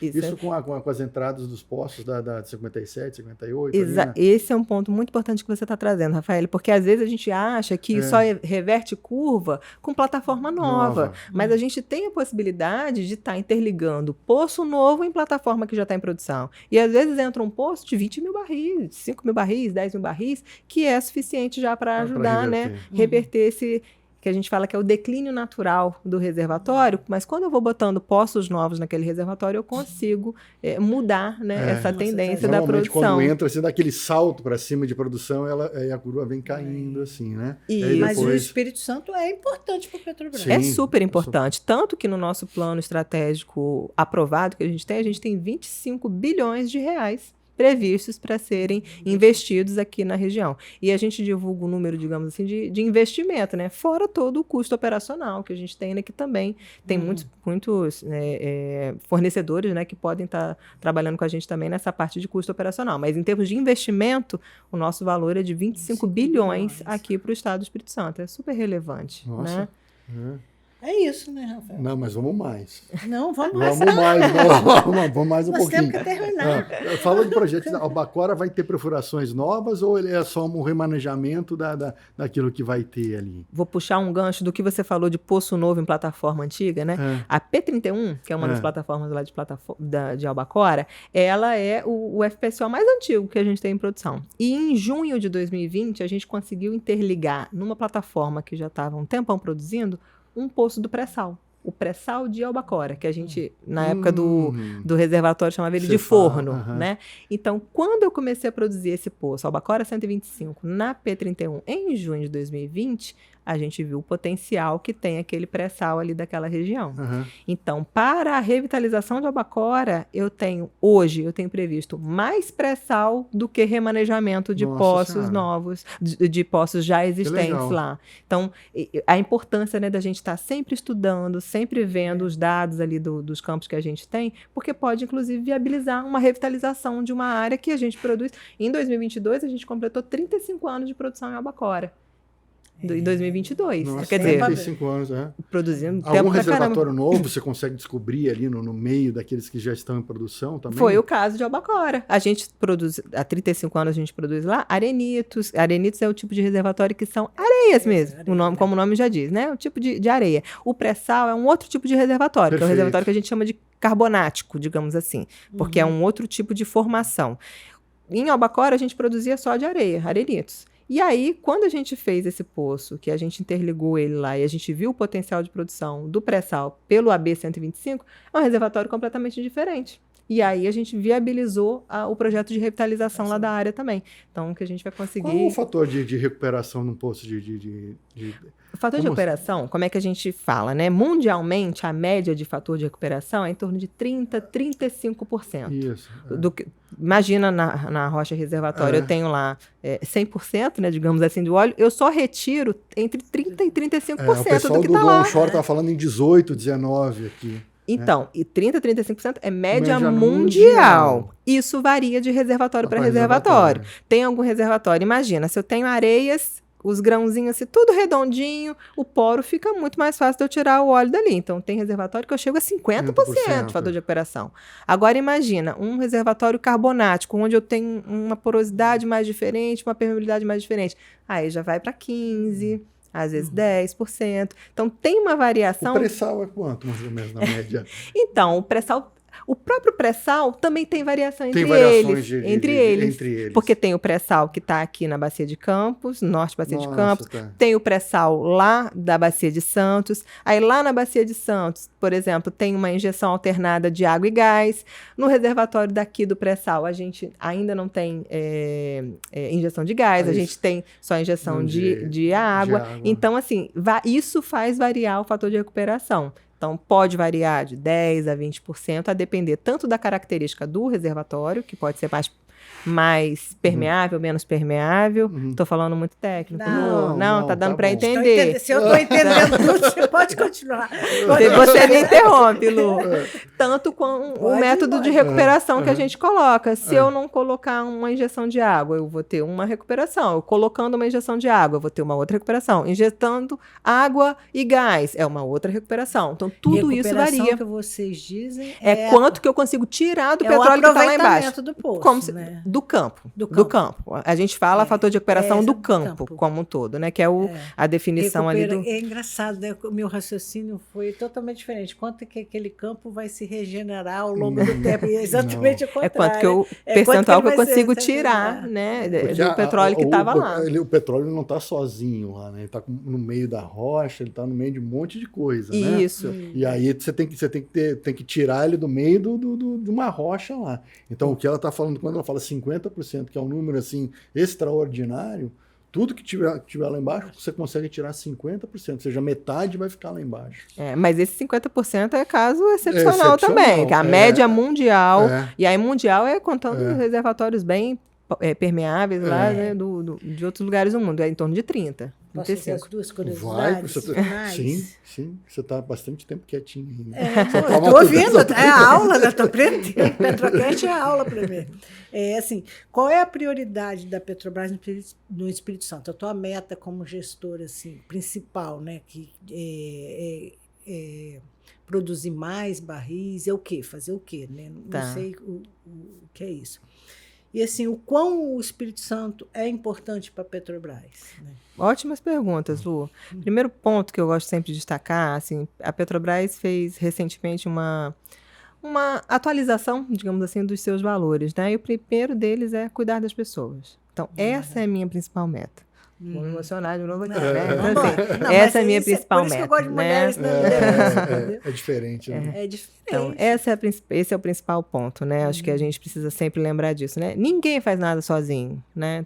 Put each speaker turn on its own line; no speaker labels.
Isso com as entradas dos poços da 57, 58? Ali, né?
Esse é um ponto muito importante que você está trazendo, Rafael, porque às vezes a gente acha que só reverte curva com plataforma nova. Mas a gente tem a possibilidade de estar interligando poço novo em plataforma que já está em produção. E às vezes entra um poço de 20 mil barris, 5 mil barris, 10 mil barris, que é suficiente já para ajudar, né, reverter esse, que a gente fala que é o declínio natural do reservatório, mas quando eu vou botando poços novos naquele reservatório, eu consigo mudar, né, essa tendência da produção.
Quando entra, você dá aquele salto para cima de produção, a curva vem caindo assim, né?
Mas o Espírito Santo é importante para o Petrobras.
É super importante, tanto que no nosso plano estratégico aprovado que a gente tem 25 bilhões de reais previstos para serem investidos aqui na região. E a gente divulga o número, digamos assim, de investimento, né? Fora todo o custo operacional que a gente tem, né? Que também tem muitos fornecedores, né? Que podem estar trabalhando com a gente também nessa parte de custo operacional. Mas em termos de investimento, o nosso valor é de 25 bilhões aqui para o estado do Espírito Santo. É super relevante.
Nossa.
Né?
É isso, né, Rafael?
Não, mas vamos mais.
Não, vamos mais um pouquinho.
Nós
temos que terminar.
Falando de projetos, a Albacora vai ter perfurações novas ou ele é só um remanejamento daquilo que vai ter ali?
Vou puxar um gancho do que você falou de poço novo em plataforma antiga, né? A P31, que é uma das plataformas lá de Albacora, ela é o FPSO mais antigo que a gente tem em produção. E em junho de 2020, a gente conseguiu interligar numa plataforma que já estava um tempão produzindo, um poço do pré-sal. O pré-sal de Albacora, que a gente, na época do reservatório, chamava ele de forno, né? Então, quando eu comecei a produzir esse poço, Albacora 125, na P31, em junho de 2020, a gente viu o potencial que tem aquele pré-sal ali daquela região. Então, para a revitalização de Albacora, eu tenho previsto mais pré-sal do que remanejamento de poços novos, de poços já existentes lá. Então, a importância, né, da gente estar sempre estudando, sempre vendo os dados ali dos campos que a gente tem, porque pode, inclusive, viabilizar uma revitalização de uma área que a gente produz. Em 2022, a gente completou 35 anos de produção em Albacora. Em 2022.
Nossa,
quer dizer,
35 anos,
produzindo
algum reservatório novo você consegue descobrir ali no meio daqueles que já estão em produção também?
Foi o caso de Albacora. A gente produz, há 35 anos a gente produz lá arenitos. Arenitos é o tipo de reservatório que são areias mesmo, como o nome já diz, né? O tipo de areia. O pré-sal é um outro tipo de reservatório, que é um reservatório que a gente chama de carbonático, digamos assim, porque é um outro tipo de formação. Em Albacora a gente produzia só de areia, arenitos. E aí, quando a gente fez esse poço, que a gente interligou ele lá e a gente viu o potencial de produção do pré-sal pelo AB-125, é um reservatório completamente diferente. E aí a gente viabilizou o projeto de revitalização lá da área também. Então, que a gente vai conseguir...
Qual é o fator de recuperação num poço
O fator de recuperação, como é que a gente fala, né? Mundialmente, a média de fator de recuperação é em torno de 30%, 35%.
Isso.
Imagina na rocha reservatória, eu tenho lá 100%, né, digamos assim, do óleo, eu só retiro entre 30% e 35% do que está lá.
O pessoal está falando em 18%, 19% aqui.
Então, e 30%, 35% é média mundial. Isso varia de reservatório para reservatório. Tem algum reservatório, imagina, se eu tenho areias, os grãozinhos assim, tudo redondinho, o poro fica muito mais fácil de eu tirar o óleo dali. Então, tem reservatório que eu chego a 50% de fator de recuperação. Agora, imagina, um reservatório carbonático, onde eu tenho uma porosidade mais diferente, uma permeabilidade mais diferente. Aí já vai para 15%. Às vezes 10%. Então, tem uma variação...
O pré-sal é quanto, mais ou menos, na média?
Então, o pré-sal... O próprio pré-sal também tem variação entre eles. Porque tem o pré-sal que está aqui na Bacia de Campos, Norte Bacia de Campos. Tem o pré-sal lá da Bacia de Santos. Aí lá na Bacia de Santos, por exemplo, tem uma injeção alternada de água e gás. No reservatório daqui do pré-sal, a gente ainda não tem injeção de gás. A gente tem só injeção de água. Então, assim, isso faz variar o fator de recuperação. Então, pode variar de 10% a 20%, a depender tanto da característica do reservatório, que pode ser mais permeável, menos permeável. Estou falando muito técnico. Não, tá dando para entender.
Se eu estou entendendo tudo, você pode continuar.
Você me interrompe, Lu. Tanto com o método de recuperação que a gente coloca. Se eu não colocar uma injeção de água, eu vou ter uma recuperação. Eu colocando uma injeção de água, eu vou ter uma outra recuperação. Injetando água e gás, é uma outra recuperação. Então, Então, tudo isso varia.
Que vocês dizem
é quanto que eu consigo tirar do petróleo que está lá embaixo.
Do poço,
como se,
né?
do campo. A gente fala fator de recuperação do campo como um todo, né? Que é a definição ali do...
É engraçado, né? O meu raciocínio foi totalmente diferente. Quanto que aquele campo vai se regenerar ao longo do tempo? E exatamente o contrário.
É quanto que eu, percentual que eu consigo tirar, né? Do petróleo que estava lá.
O petróleo não está sozinho lá, né? Ele está no meio da rocha, ele está no meio de um monte de coisa, né?
Isso.
E aí você tem que tirar ele do meio de uma rocha lá. Então, o que ela está falando, quando ela fala 50%, que é um número assim extraordinário, tudo que tiver lá embaixo, você consegue tirar 50%, ou seja, metade vai ficar lá embaixo.
Mas esse 50% é caso excepcional também, que a média mundial, e aí mundial é contando reservatórios bem permeáveis lá, né, de outros lugares do mundo, é em torno de 30.
Posso fazer as duas curiosidades?
Sim, você está bastante tempo quietinho ainda.
Estou ouvindo, é a aula, estou aprendendo. Petrocast é a aula para mim. Assim, qual é a prioridade da Petrobras no Espírito Santo? A tua meta como gestora assim, principal, né? Que produzir mais barris, é o quê? Fazer o quê? Né? Não sei o que é isso. E assim, o quão o Espírito Santo é importante para a Petrobras? Né?
Ótimas perguntas, Lu. Primeiro ponto que eu gosto sempre de destacar, assim, a Petrobras fez recentemente uma atualização, digamos assim, dos seus valores, né? E o primeiro deles é cuidar das pessoas. Então, essa é a minha principal meta. Vou me emocionar de novo aqui, né? Então, assim, essa é a minha principal meta. Por isso que eu gosto de mulheres,
né? É diferente, né?
É diferente.
Então, esse é o principal ponto, né? Acho que a gente precisa sempre lembrar disso, né? Ninguém faz nada sozinho, né?